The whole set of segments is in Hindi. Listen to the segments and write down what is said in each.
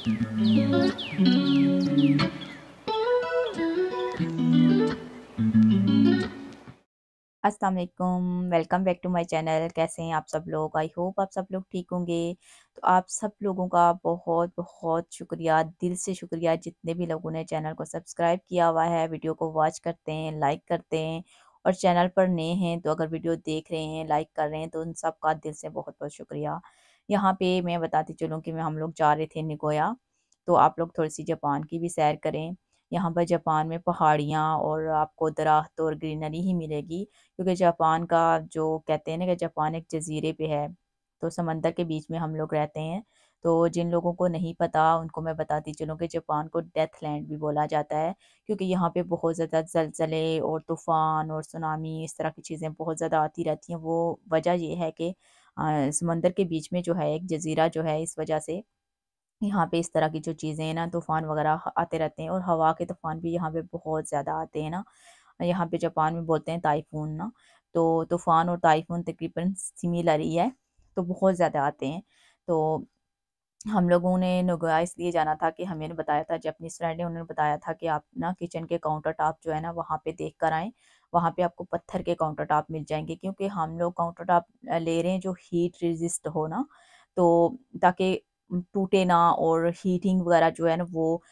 अस्सलाम वालेकुम, welcome back to my channel. कैसे हैं आप सब लोग? आई होप आप सब लोग ठीक होंगे। तो आप सब लोगों का बहुत बहुत शुक्रिया, दिल से शुक्रिया, जितने भी लोगों ने चैनल को सब्सक्राइब किया हुआ है, वीडियो को वॉच करते हैं, लाइक करते हैं, और चैनल पर नए हैं तो अगर वीडियो देख रहे हैं, लाइक कर रहे हैं, तो उन सब का दिल से बहुत बहुत शुक्रिया। यहाँ पे मैं बताती चलूँ कि हम लोग जा रहे थे निगोया, तो आप लोग थोड़ी सी जापान की भी सैर करें। यहाँ पर जापान में पहाड़ियाँ और आपको दरख्त और ग्रीनरी ही मिलेगी, क्योंकि जापान का जो कहते हैं ना कि जापान एक जजीरे पे है, तो समंदर के बीच में हम लोग रहते हैं। तो जिन लोगों को नहीं पता उनको मैं बताती चलूँ कि जापान को डेथ लैंड भी बोला जाता है, क्योंकि यहाँ पे बहुत ज़्यादा ज़लज़ले और तूफ़ान और सुनामी इस तरह की चीज़ें बहुत ज़्यादा आती रहती हैं। वो वजह ये है कि समंदर के बीच में जो है एक जजीरा जो है, इस वजह से यहाँ पे इस तरह की जो चीज़ें हैं ना, तूफ़ान वगैरह आते रहते हैं, और हवा के तूफ़ान भी यहाँ पे बहुत ज़्यादा आते हैं ना। यहाँ पे जापान में बोलते हैं टाइफून ना। तो तूफ़ान और टाइफून तकरीबन सिमिलर ही है, तो बहुत ज़्यादा आते हैं। तो हम लोगों ने नोगोया इसलिए जाना था कि हमें बताया था, जापानीज़ फ्रेंड ने, उन्होंने बताया था कि आप ना किचन के काउंटर टॉप जो है ना वहाँ पे देख कर आएँ। वहाँ पे आपको पत्थर के काउंटर टॉप मिल जाएँगे, क्योंकि हम लोग काउंटर टॉप ले रहे हैं जो हीट रेज़िस्ट हो ना, तो ताकि टूटे ना, और हीटिंग वगैरह जो है ना वो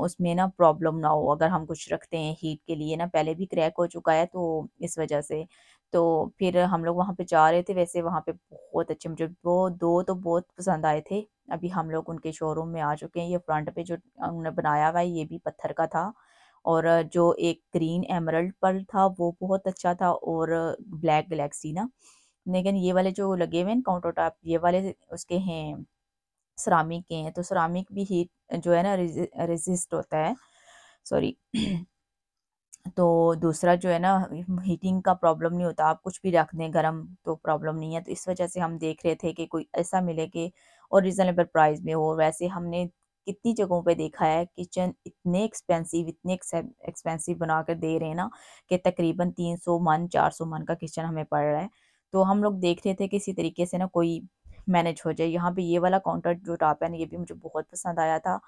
उसमें ना प्रॉब्लम ना हो। अगर हम कुछ रखते हैं हीट के लिए ना, पहले भी क्रैक हो चुका है तो इस वजह से। तो फिर हम लोग वहाँ पे जा रहे थे, वैसे वहाँ पे बहुत अच्छे, मुझे वो 2 तो बहुत पसंद आए थे। अभी हम लोग उनके शोरूम में आ चुके हैं। ये फ्रंट पे जो उन्होंने बनाया हुआ है ये भी पत्थर का था, और जो एक ग्रीन एमरल्ड पर्ल था वो बहुत अच्छा था, और ब्लैक गैलेक्सी ना। लेकिन ये वाले जो लगे हुए हैं काउंटर टॉप, ये वाले उसके हैं, सिरामिक के हैं, तो सिरामिक भी हीट जो है ना रेजिस्ट होता है, सॉरी। तो दूसरा जो है ना, हीटिंग का प्रॉब्लम नहीं होता, आप कुछ भी रख दें गरम तो प्रॉब्लम नहीं है। तो इस वजह से हम देख रहे थे कि कोई ऐसा मिले कि और रिजनेबल प्राइस में हो। वैसे हमने कितनी जगहों पे देखा है किचन इतने एक्सपेंसिव बना कर दे रहे हैं ना, कि तकरीबन 300 मन 400 मन का किचन हमें पड़ रहा है। तो हम लोग देख रहे थे किसी तरीके से ना कोई मैनेज हो जाए। यहाँ पे ये वाला काउंटर जो टॉप है ना, ये भी मुझे बहुत पसंद आया था।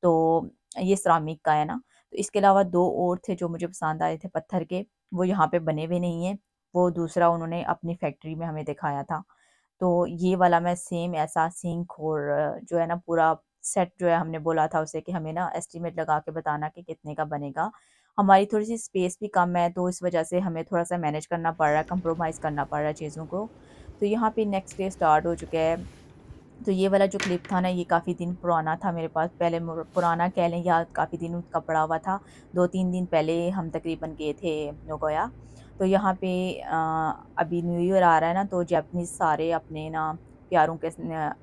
तो ये सिरामिक का है ना। तो इसके अलावा 2 और थे जो मुझे पसंद आए थे पत्थर के, वो यहाँ पे बने हुए नहीं हैं। वो दूसरा उन्होंने अपनी फैक्ट्री में हमें दिखाया था। तो ये वाला मैं सेम ऐसा सिंक और जो है ना पूरा सेट जो है, हमने बोला था उसे कि हमें ना एस्टीमेट लगा के बताना कि कितने का बनेगा। हमारी थोड़ी-सी स्पेस भी कम है, तो इस वजह से हमें थोड़ा-सा मैनेज करना पड़ रहा है, कंप्रोमाइज़ करना पड़ रहा है चीज़ों को। तो यहाँ पे नेक्स्ट डे स्टार्ट हो चुका है। तो ये वाला जो क्लिप था ना, ये काफ़ी दिन पुराना था मेरे पास, पहले पुराना कह लें या काफ़ी दिन का पड़ा हुआ था। 2-3 दिन पहले हम तकरीबन गए थे नोगोया। तो यहाँ पे अभी न्यू ईयर आ रहा है ना, तो जापानीज़ सारे अपने ना प्यारों के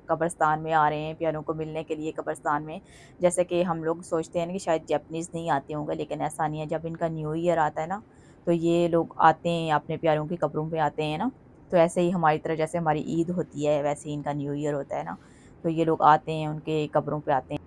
कब्रिस्तान में आ रहे हैं, प्यारों को मिलने के लिए कब्रिस्तान में। जैसे कि हम लोग सोचते हैं ना कि शायद जापानीज़ नहीं आते होंगे, लेकिन ऐसा नहीं है। जब इनका न्यू ईयर आता है ना, तो ये लोग आते हैं, अपने प्यारों की कब्रों पे आते हैं ना। तो ऐसे ही हमारी तरह जैसे हमारी ईद होती है, वैसे ही इनका न्यू ईयर होता है ना। तो ये लोग आते हैं, उनके कब्रों पे आते हैं।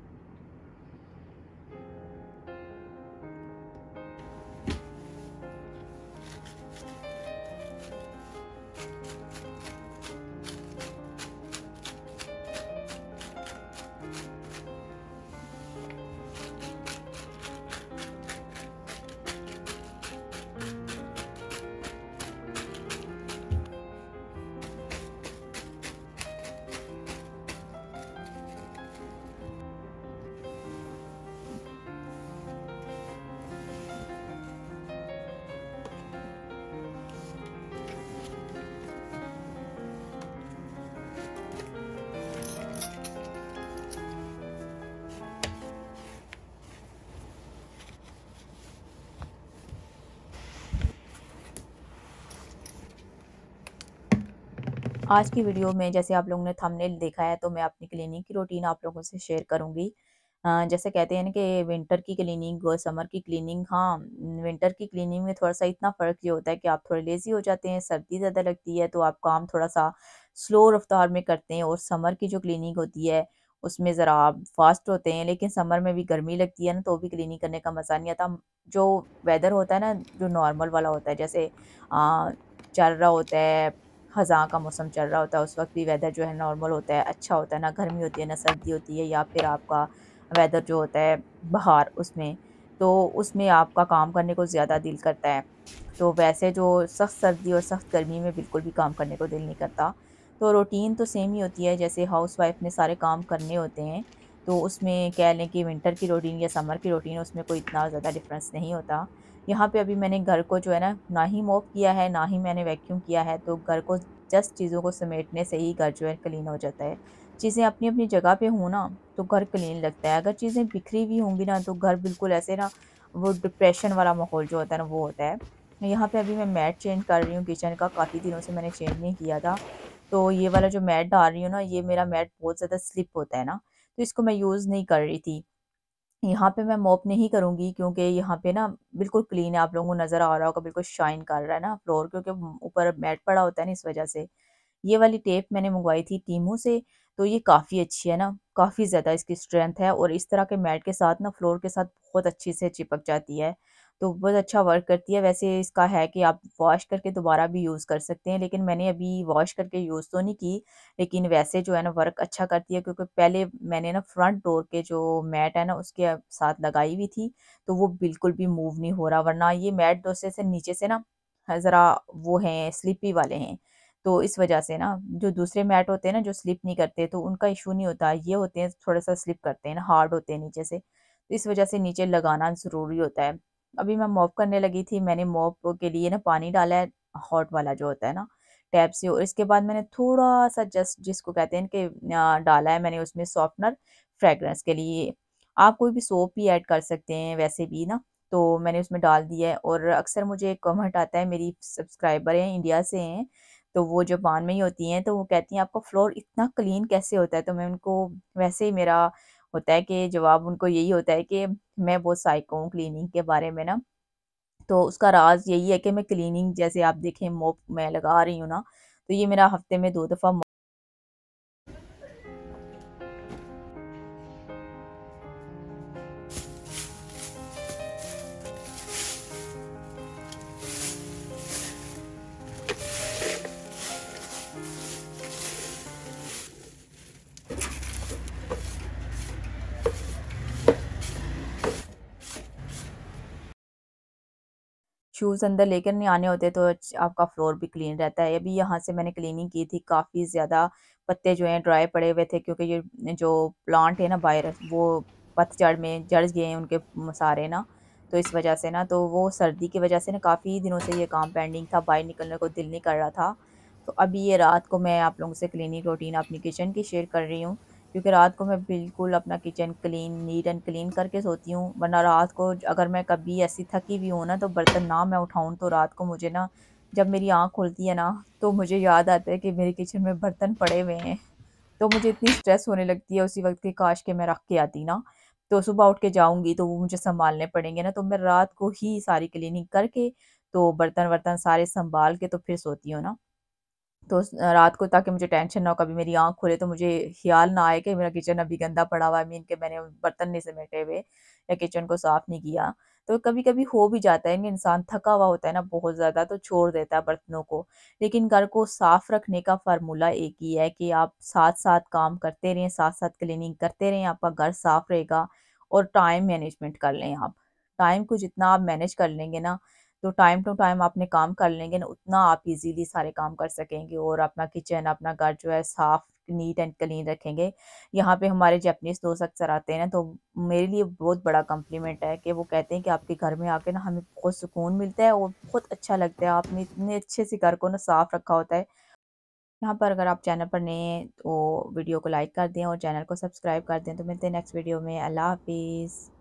आज की वीडियो में जैसे आप लोगों ने थंबनेल देखा है, तो मैं अपनी क्लीनिंग की रूटीन आप लोगों से शेयर करूंगी। जैसे कहते हैं ना कि विंटर की क्लीनिंग और समर की क्लीनिंग, हाँ, विंटर की क्लीनिंग में थोड़ा सा इतना फ़र्क ये होता है कि आप थोड़े लेज़ी हो जाते हैं, सर्दी ज़्यादा लगती है तो आप काम थोड़ा सा स्लो रफ्तार में करते हैं, और समर की जो क्लीनिंग होती है उसमें ज़रा आप फास्ट होते हैं। लेकिन समर में भी गर्मी लगती है ना, तो भी क्लीनिंग करने का मज़ा नहीं आता। जो वेदर होता है ना, जो नॉर्मल वाला होता है, जैसे चल रहा होता है, ख़ज़ां का मौसम चल रहा होता है, उस वक़्त भी वेदर जो है नॉर्मल होता है, अच्छा होता है, ना गर्मी होती है, ना सर्दी होती है, या फिर आपका वेदर जो होता है बाहर उसमें, तो उसमें आपका काम करने को ज़्यादा दिल करता है। तो वैसे जो सख्त सर्दी और सख्त गर्मी में बिल्कुल भी काम करने को दिल नहीं करता। तो रूटीन तो सेम ही होती है, जैसे हाउसवाइफ़ ने सारे काम करने होते हैं, तो उसमें कह लें कि विंटर की रूटीन या समर की रूटीन, उसमें कोई इतना ज़्यादा डिफ़रेंस नहीं होता। यहाँ पे अभी मैंने घर को जो है ना ही मॉप किया है, ना ही मैंने वैक्यूम किया है, तो घर को जस्ट चीज़ों को समेटने से ही घर जो है क्लीन हो जाता है। चीज़ें अपनी-अपनी जगह पे हों ना, तो घर क्लीन लगता है। अगर चीज़ें बिखरी हुई होंगी ना, तो घर बिल्कुल ऐसे ना, वो डिप्रेशन वाला माहौल जो होता है ना, वो होता है। यहाँ पे अभी मैं मैट चेंज कर रही हूँ किचन का, काफ़ी दिनों से मैंने चेंज नहीं किया था। तो ये वाला जो मैट डाल रही हूँ ना, ये मेरा मैट बहुत ज़्यादा स्लिप होता है ना, तो इसको मैं यूज़ नहीं कर रही थी। यहाँ पे मैं मॉप नहीं करूँगी, क्योंकि यहाँ पे ना बिल्कुल क्लीन है, आप लोगों को नज़र आ रहा होगा, बिल्कुल शाइन कर रहा है ना फ्लोर, क्योंकि ऊपर मैट पड़ा होता है ना, इस वजह से। ये वाली टेप मैंने मंगवाई थी टीमू से, तो ये काफ़ी अच्छी है ना, काफ़ी ज़्यादा इसकी स्ट्रेंथ है, और इस तरह के मैट के साथ ना, फ्लोर के साथ बहुत अच्छी से चिपक जाती है, तो बहुत अच्छा वर्क करती है। वैसे इसका है कि आप वॉश करके दोबारा भी यूज़ कर सकते हैं, लेकिन मैंने अभी वॉश करके यूज़ तो नहीं की, लेकिन वैसे जो है ना वर्क अच्छा करती है, क्योंकि पहले मैंने ना फ्रंट डोर के जो मैट है ना, उसके साथ लगाई हुई थी, तो वो बिल्कुल भी मूव नहीं हो रहा, वरना ये मैट दूसरे से नीचे से ना ज़रा वो हैं, स्लिपी वाले हैं। तो इस वजह से ना, जो दूसरे मैट होते हैं ना, जो स्लिप नहीं करते, तो उनका इश्यू नहीं होता। ये होते हैं थोड़ा-सा स्लिप करते हैं ना, हार्ड होते हैं नीचे से। तो इस वजह से नीचे लगाना ज़रूरी होता है। अभी मैं मॉप करने लगी थी, मैंने मॉप के लिए ना पानी डाला है, हॉट वाला जो होता है ना, टैप से, और इसके बाद मैंने थोड़ा-सा जस्ट जिसको कहते हैं कि डाला है मैंने उसमें सॉफ्टनर फ्रेग्रेंस के लिए। आप कोई भी सोप भी ऐड कर सकते हैं वैसे भी ना, तो मैंने उसमें डाल दिया है, और अक्सर मुझे कमेंट आता है, मेरी सब्सक्राइबर हैं, इंडिया से हैं, तो वो जापान में ही होती हैं, तो वो कहती हैं आपका फ्लोर इतना क्लीन कैसे होता है? तो मैं उनको, वैसे ही मेरा होता है कि जवाब उनको यही होता है कि मैं बहुत साइको हूँ क्लीनिंग के बारे में ना, तो उसका राज़ यही है कि मैं क्लीनिंग, जैसे आप देखें मोप मैं लगा रही हूँ ना, तो ये मेरा हफ्ते में 2 दफ़ा शूज़ अंदर लेकर नहीं आने होते, तो आपका फ्लोर भी क्लीन रहता है। अभी यहाँ से मैंने क्लीनिंग की थी, काफ़ी ज़्यादा पत्ते जो हैं ड्राई पड़े हुए थे, क्योंकि ये जो प्लांट है ना बाहर, वो पतझड़ में जड़ गए हैं उनके सारे ना, तो इस वजह से ना, तो वो सर्दी की वजह से ना काफ़ी दिनों से ये काम पेंडिंग था, बाहर निकलने को दिल नहीं कर रहा था। तो अभी ये रात को मैं आप लोगों से क्लीनिंग रूटीन अपनी किचन की शेयर कर रही हूँ, क्योंकि रात को मैं बिल्कुल अपना kitchen clean, neat and clean करके सोती हूँ, वरना रात को अगर मैं कभी ऐसी थकी हुई हूँ ना, तो बर्तन ना मैं उठाऊँ, तो रात को मुझे ना, जब मेरी आँख खुलती है ना, तो मुझे याद आता है कि मेरे किचन में बर्तन पड़े हुए हैं। तो मुझे इतनी स्ट्रेस होने लगती है उसी वक़्त कि काश के मैं रख के आती ना, तो सुबह उठ के जाऊँगी तो वो मुझे सँभालने पड़ेंगे ना, तो मैं रात को ही सारी क्लीनिंग करके, तो बर्तन-वर्तन सारे सँभाल के तो फिर सोती हूँ ना। तो रात को, ताकि मुझे टेंशन ना हो, कभी मेरी आँख खुले तो मुझे ख़्याल ना आए कि मेरा किचन अभी गंदा पड़ा हुआ है, मीन के मैंने बर्तन नहीं समेटे हुए या किचन को साफ़ नहीं किया। तो कभी-कभी हो भी जाता है कि इंसान थका हुआ होता है ना बहुत ज़्यादा, तो छोड़ देता है बर्तनों को। लेकिन घर को साफ़ रखने का फ़ॉर्मूला एक ही है कि आप साथ-साथ काम करते रहें, साथ-साथ क्लीनिंग करते रहें, आपका घर साफ़ रहेगा, और टाइम मैनेजमेंट कर लें आप। टाइम को जितना आप मैनेज कर लेंगे ना, तो टाइम टू टाइम अपने काम कर लेंगे ना, उतना आप इज़ीली सारे काम कर सकेंगे, और अपना किचन, अपना घर जो है साफ़, नीट एंड क्लीन रखेंगे। यहाँ पे हमारे जापानीज़ दोस्त अक्सर आते हैं ना, तो मेरे लिए बहुत बड़ा कॉम्प्लीमेंट है कि वो कहते हैं कि आपके घर में आके ना हमें बहुत सुकून मिलता है, और बहुत अच्छा लगता है, आपने इतने अच्छे से घर को ना साफ़ रखा होता है। यहाँ पर अगर आप चैनल पर नए हैं, तो वीडियो को लाइक कर दें और चैनल को सब्सक्राइब कर दें। तो मिलते हैं नेक्स्ट वीडियो में। अल्लाह हाफ़िज़।